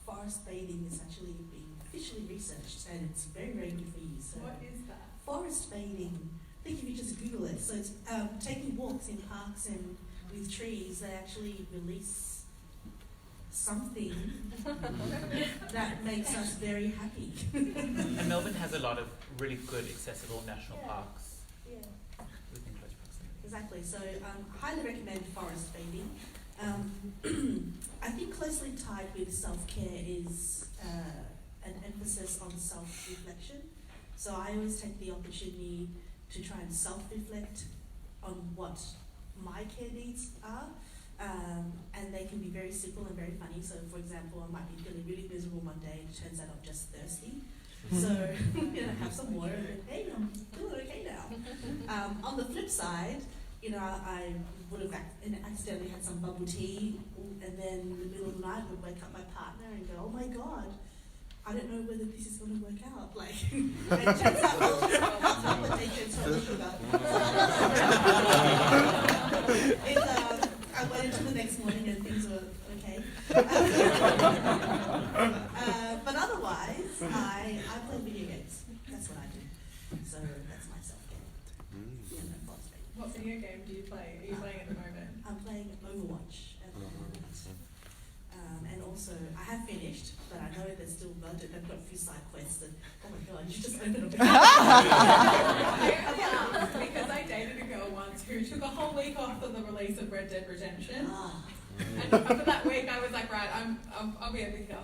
forest bathing is actually being officially researched, and it's very, very good for you. So What is that? forest bathing, I think if you just Google it, so it's taking walks in parks and with trees, they actually release something that makes us very happy. And Melbourne has a lot of really good accessible national Yeah. parks Yeah. within close proximity. Exactly. So, highly recommend forest bathing. I think closely tied with self-care is an emphasis on self-reflection. So I always take the opportunity to try and self-reflect on what my care needs are. And they can be very simple and very funny. So, for example, I might be feeling really miserable one day, and it turns out I'm just thirsty. So, have some water, and hey, I'm feeling okay now. On the flip side, I would have accidentally had some bubble tea, and then in the middle of the night would wake up my partner and go, "Oh my God, I don't know whether this is going to work out." Like, and it turns out that's not what they just told me about. I went into the next morning and things were okay. But otherwise, I play video games. That's what I do. So that's my self-care. What video game do you play? Are you playing at the moment? I'm playing Overwatch at the moment. And also, I have finished, but I know there's still budget. I've got a few side quests, and oh my God, you just open up. Because I dated a girl once who took a whole week off for the release of Red Dead Redemption. And after that week, I was like, right, I'll be over here.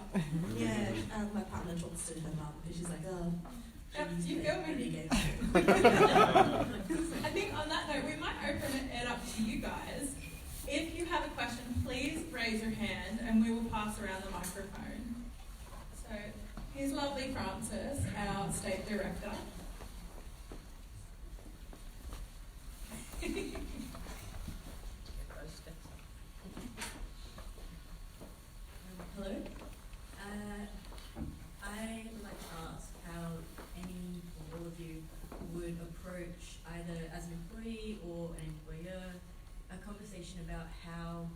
Yeah, my partner talks to her mum because she's like, oh. You go with video games. I think on that note, we might open it up to you guys. If you have a question, please raise your hand and we will pass around the microphone. So here's lovely Frances, our state director. Hello. I would like to ask how any or all of you would approach, either as an employee or an employer, a conversation about how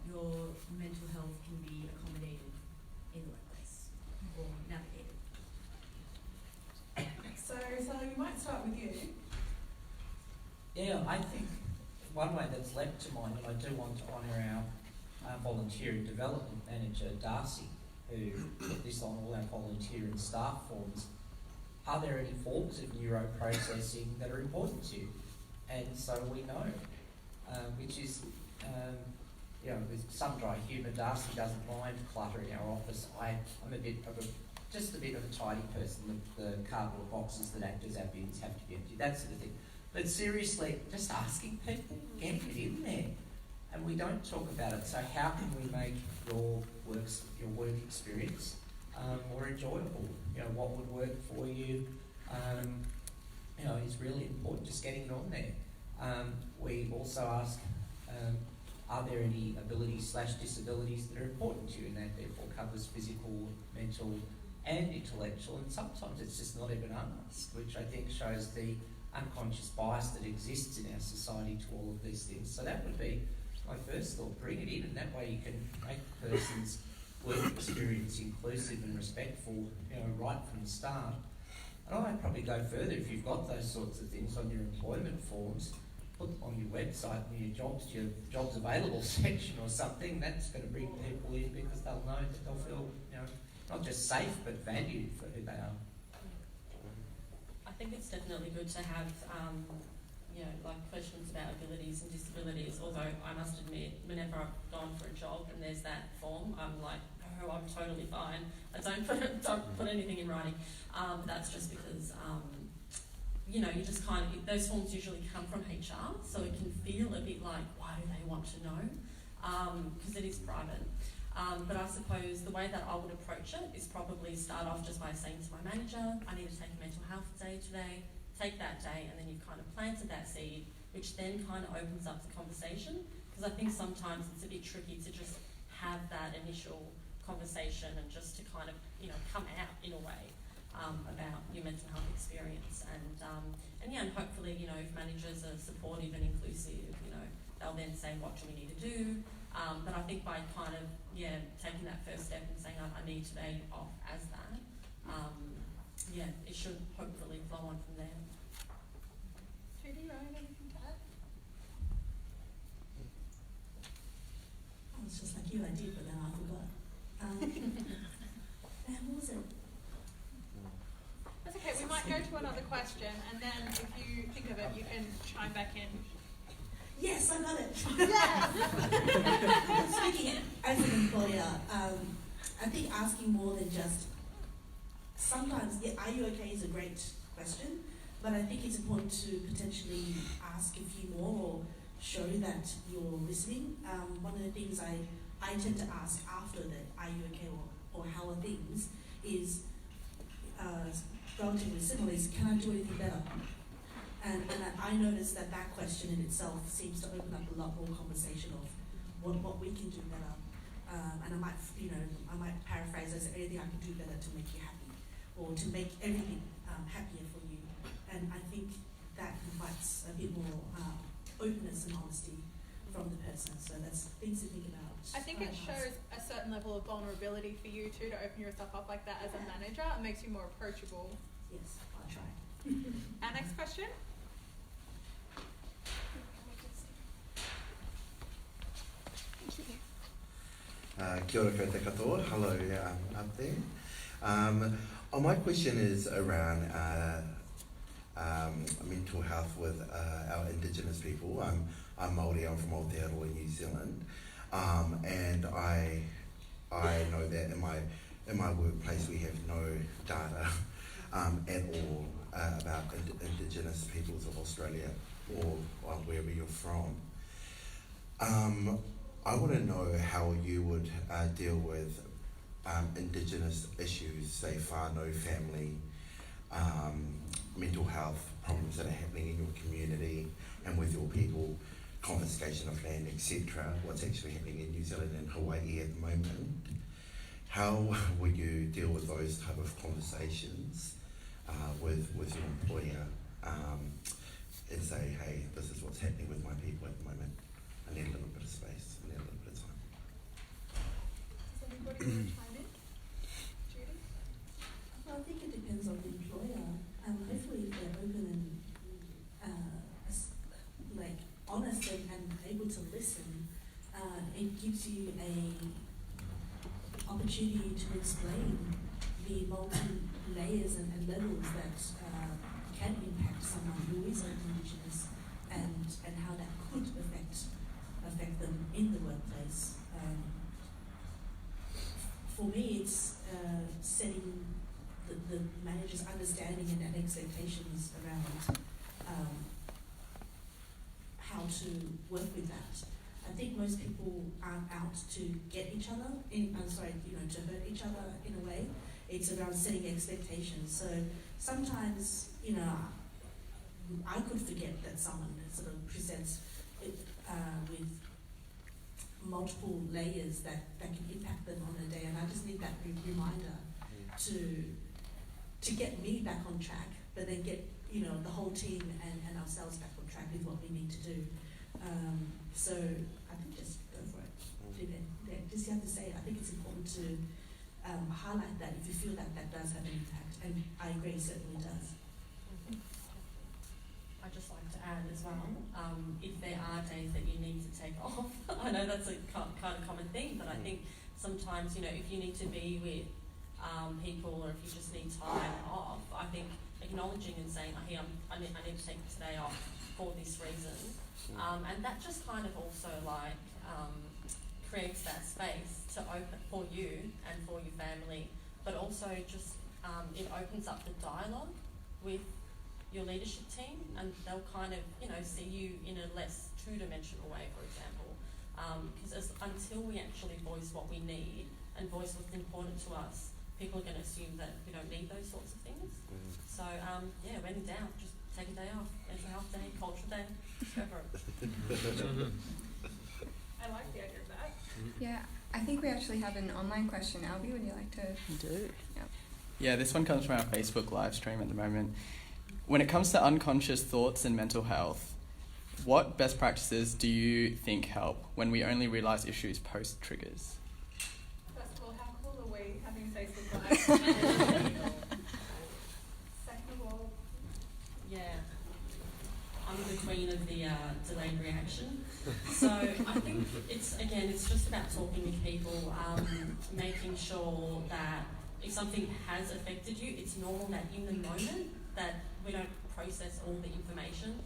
your mental health can be accommodated in the workplace or navigated. So Sally, we might start with you. Yeah, I think one way that's leapt to mind, and I do want to honour our volunteer and development manager, Darcy, who put this on all our volunteer and staff forms. Are there any forms of neuroprocessing that are important to you? And so we know, which is, with some dry humour, Darcy doesn't mind cluttering our office. I'm just a bit of a tidy person. The cardboard boxes that act as our bins have to be empty, that sort of thing. But seriously, just asking people, getting it in there. And we don't talk about it, so how can we make your work experience more enjoyable? What would work for you, is really important, just getting it on there. We also ask, are there any abilities/disabilities that are important to you, and that therefore covers physical, mental and intellectual, and sometimes it's just not even asked, which I think shows the unconscious bias that exists in our society to all of these things. So that would be my first thought, bring it in, and that way you can make the person's work experience inclusive and respectful, right from the start. And I'd probably go further, if you've got those sorts of things on your employment forms, put on your website and your jobs available section or something. That's going to bring people in because they'll know that they'll feel, not just safe but valued for who they are. I think it's definitely good to have, questions about abilities and disabilities, although I must admit, whenever I've gone for a job and there's that form, I'm like, oh, I'm totally fine. I don't put anything in writing. That's just because you know, you just kind of, those forms usually come from HR, so it can feel a bit like, why do they want to know? Because it is private. But I suppose the way that I would approach it is probably start off just by saying to my manager, I need to take a mental health day today, take that day, and then you've kind of planted that seed, which then kind of opens up the conversation. Because I think sometimes it's a bit tricky to just have that initial conversation and just to kind of, you know, come out in a way about your mental health experience. And yeah, and hopefully, you know, if managers are supportive and inclusive, you know, they'll then say, what do we need to do? But I think by kind of, yeah, taking that first step and saying, I need today off as that, yeah, it should hopefully flow on from there. Judy, Ryan, anything to add? I was just like you, I did, but then I forgot. What was it? That's okay, we might go to another question, and then if you think of it, you can chime back in. Yes, I got it. Yes! Speaking as an employer, I think asking more than just sometimes, yeah, are you okay is a great question, but I think it's important to potentially ask a few more or show that you're listening. One of the things I tend to ask after the are you okay or how are things is relatively similar is can I do anything better? And I noticed that question in itself seems to open up a lot more conversation of what we can do better. And I might paraphrase as anything I can do better to make you happy or to make everything happier for you. And I think that invites a bit more openness and honesty from the person. So that's things to think about. I think it shows a certain level of vulnerability for you too to open yourself up like that as a manager. It makes you more approachable. Yes, I'll try. Our next question. Kia ora koutou katoa. Hello up there. My question is around mental health with our Indigenous people. I'm Māori, I'm from Aotearoa, New Zealand, and I know that in my workplace we have no data at all about Indigenous peoples of Australia or wherever you're from. I want to know how you would deal with Indigenous issues, say whānau family, mental health problems that are happening in your community and with your people, confiscation of land, etc. What's actually happening in New Zealand and Hawaii at the moment. How would you deal with those type of conversations with your employer and say, hey, this is what's happening with my people at the moment. I need a little bit of space, I need a little bit of time. Does anybody want to chime in? Judy? Well, I think it depends on the employer. Hopefully if they're open and honest and able to listen, it gives you a opportunity to explain the multi-layers and levels that can impact someone who is Indigenous and how that could affect them in the workplace. For me, it's setting the manager's understanding and expectations around how to work with that. I think most people aren't out to get each other, to hurt each other in a way. It's around setting expectations. So sometimes, I could forget that someone sort of presents it with multiple layers that can impact them on a day, and I just need that reminder to get me back on track, but then get the whole team and ourselves back on track with what we need to do. So I think just go for it. Just you have to say it. I think it's important to highlight that if you feel that does have an impact, and I agree, it certainly does. I'd just like to add as well, if there are days that you need to take off, I know that's a kind of common thing, but I think sometimes, if you need to be with people or if you just need time off, I think acknowledging and saying, hey, I need to take today off for this reason, and that just kind of also creates that space to open for you and for your family, but also just it opens up the dialogue with your leadership team, and they'll kind of, you know, see you in a less two-dimensional way, for example. Because until we actually voice what we need and voice what's important to us, people are going to assume that we don't need those sorts of things. So, yeah, when in doubt, just take a day off. Mental health day, culture day, go for it. I like the idea of that. Yeah, I think we actually have an online question. Albie, would you like to? We do. Yep. Yeah, this one comes from our Facebook live stream at the moment. When it comes to unconscious thoughts and mental health, what best practices do you think help when we only realise issues post triggers? First of all, how cool are we having Facebook Live? Second of all, Yeah, I'm the queen of the delayed reaction. So I think it's just about talking with people, making sure that if something has affected you, it's normal that in the moment that we don't process all the information.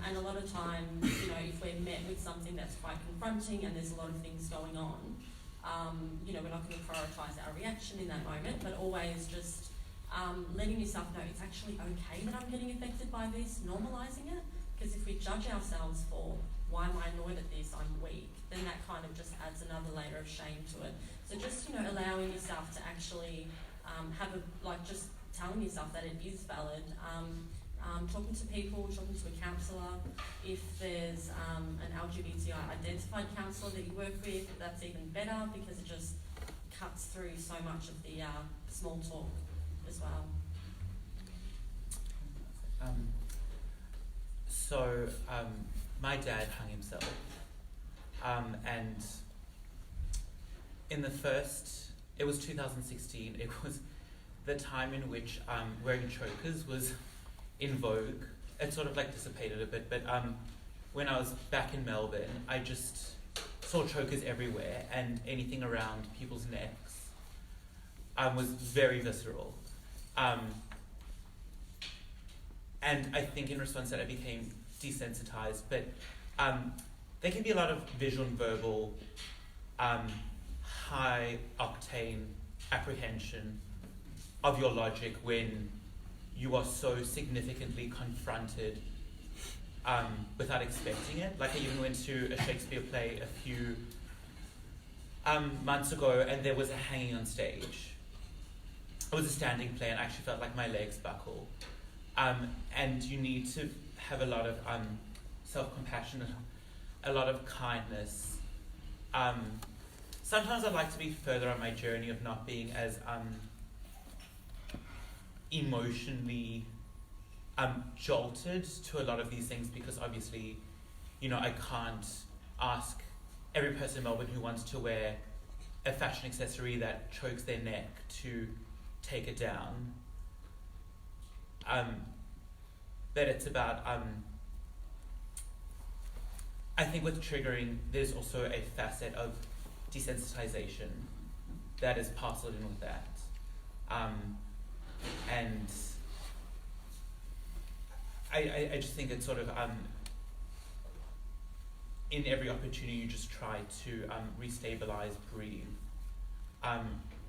And a lot of times, you know, if we're met with something that's quite confronting and there's a lot of things going on, you know, we're not going to prioritise our reaction in that moment, but always just letting yourself know it's actually okay that I'm getting affected by this, normalising it. Because if we judge ourselves for why am I annoyed at this, I'm weak, then that kind of just adds another layer of shame to it. So just, you know, allowing yourself to actually just telling yourself that it is valid. Talking to people, talking to a counsellor. If there's an LGBTI identified counsellor that you work with, that's even better because it just cuts through so much of the small talk as well. My dad hung himself, and it was 2016, it was the time in which wearing chokers was in vogue. It sort of like dissipated a bit, but when I was back in Melbourne, I just saw chokers everywhere, and anything around people's necks was very visceral. And I think in response to that I became desensitized, but there can be a lot of visual and verbal high octane apprehension of your logic when you are so significantly confronted without expecting it. Like I even went to a Shakespeare play a few months ago, and there was a hanging on stage. It was a standing play, and I actually felt like my legs buckle. And you need to have a lot of self-compassion, a lot of kindness. Sometimes I'd like to be further on my journey of not being as emotionally jolted to a lot of these things, because obviously, you know, I can't ask every person in Melbourne who wants to wear a fashion accessory that chokes their neck to take it down. But it's about, I think with triggering, there's also a facet of desensitization that is parceled in with that. And I just think it's sort of, in every opportunity you just try to restabilize, breathe,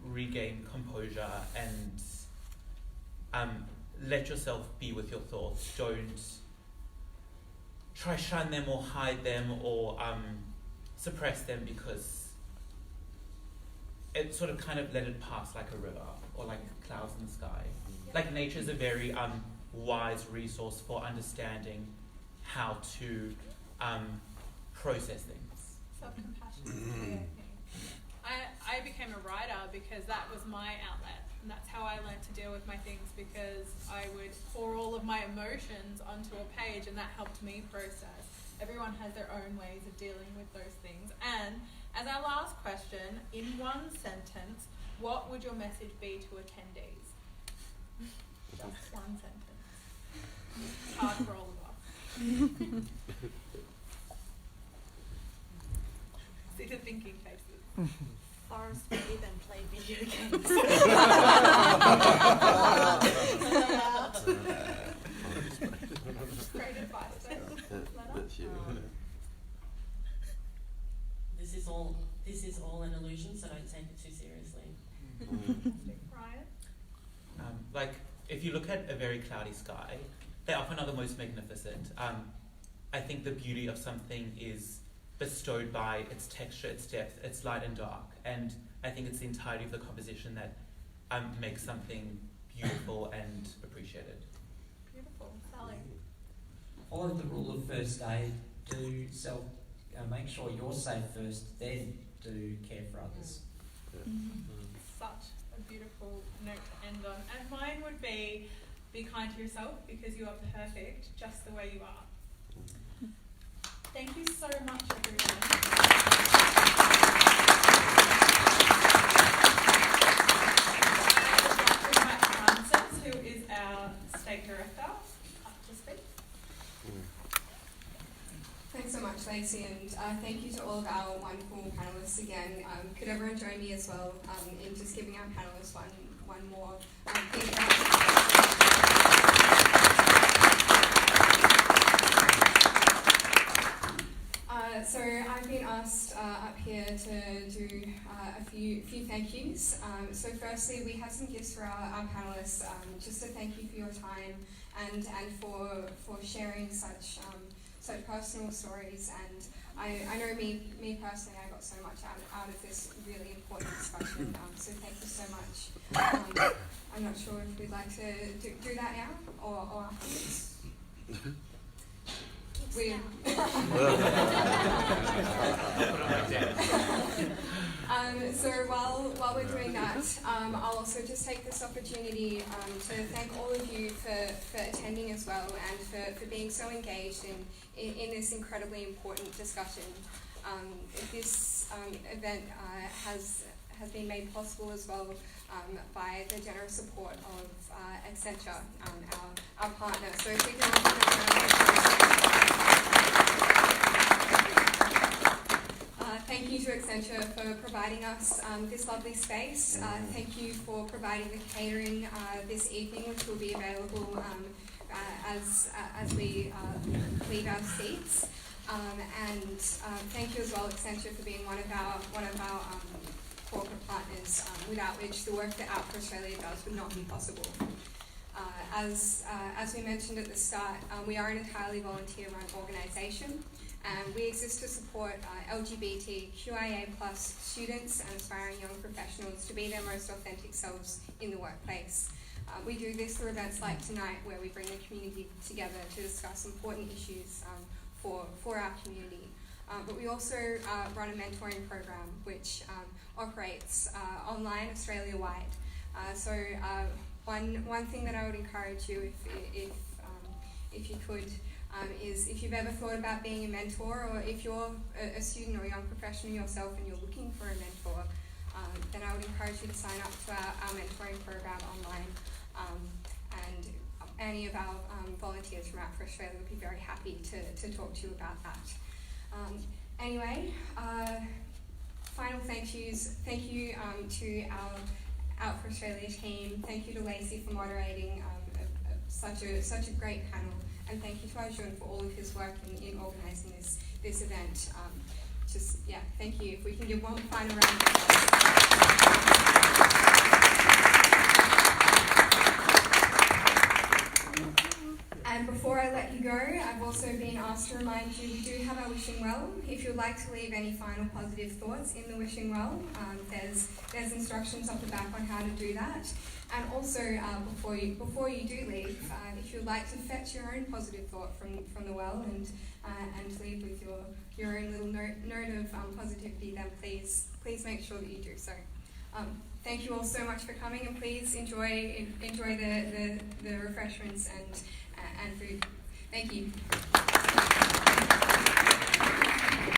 regain composure, and let yourself be with your thoughts. Don't try shun them or hide them or suppress them, because it sort of kind of let it pass like a river or like clouds in the sky. Yep. Like nature is a very wise resource for understanding how to process things. self-compassion is the key, I think. I became a writer because that was my outlet. And that's how I learned to deal with my things, because I would pour all of my emotions onto a page, and that helped me process. Everyone has their own ways of dealing with those things. And as our last question, in one sentence, what would your message be to attendees? Just one sentence. It's hard for all of us. See the thinking faces. Forest bathe and play video games. Great advice, Lena. This is all an illusion, so don't take it too seriously. Ryan? Like if you look at a very cloudy sky, they often are the most magnificent. I think the beauty of something is bestowed by its texture, its depth, its light and dark, and I think it's the entirety of the composition that makes something beautiful and appreciated. Beautiful. Sally? Follow the rule of first aid. Do make sure you're safe first, then do care for others. Such a beautiful note to end on. And mine would be kind to yourself because you are perfect just the way you are. Thank you so much, everyone. Francis, who is our State Director, up to speak. Thanks so much, Lacey, and thank you to all of our wonderful panellists again. Could everyone join me as well in just giving our panellists one more big round? So I've been asked up here to do a few thank yous. So firstly, we have some gifts for our panellists, just to thank you for your time and for sharing such personal stories. And I know me personally, I got so much out of this really important discussion. So thank you so much. I'm not sure if we'd like to do that now or afterwards. So while we're doing that, I'll also just take this opportunity to thank all of you for attending as well and for being so engaged in this incredibly important discussion. This event has been made possible as well by the generous support of Accenture, our partner. So if we can all give a round thank you to Accenture for providing us this lovely space. Thank you for providing the catering this evening, which will be available as we leave our seats. And thank you as well, Accenture, for being one of our corporate partners, without which the work that Out for Australia does would not be possible. As we mentioned at the start, we are an entirely volunteer-run organisation, and we exist to support LGBTQIA+ students and aspiring young professionals to be their most authentic selves in the workplace. We do this through events like tonight, where we bring the community together to discuss important issues for our community. But we also run a mentoring program which operates online Australia-wide. So one thing that I would encourage you, if you could, is if you've ever thought about being a mentor, or if you're a student or a young professional yourself and you're looking for a mentor, then I would encourage you to sign up to our mentoring program online. And any of our volunteers from Out for Australia would be very happy to talk to you about that. Anyway, final thank yous. Thank you to our Out for Australia team. Thank you to Lacey for moderating such a great panel. And thank you to Arjun for all of his work in organising this event. Thank you. If we can give one final round of applause. And before I let you go, I've also been asked to remind you we do have our Wishing Well. If you'd like to leave any final positive thoughts in the Wishing Well, there's instructions up the back on how to do that. And also, before you do leave, if you'd like to fetch your own positive thought from the well and leave with your own little note of positivity, then please make sure that you do so. Thank you all so much for coming, and please enjoy the refreshments and food. Thank you.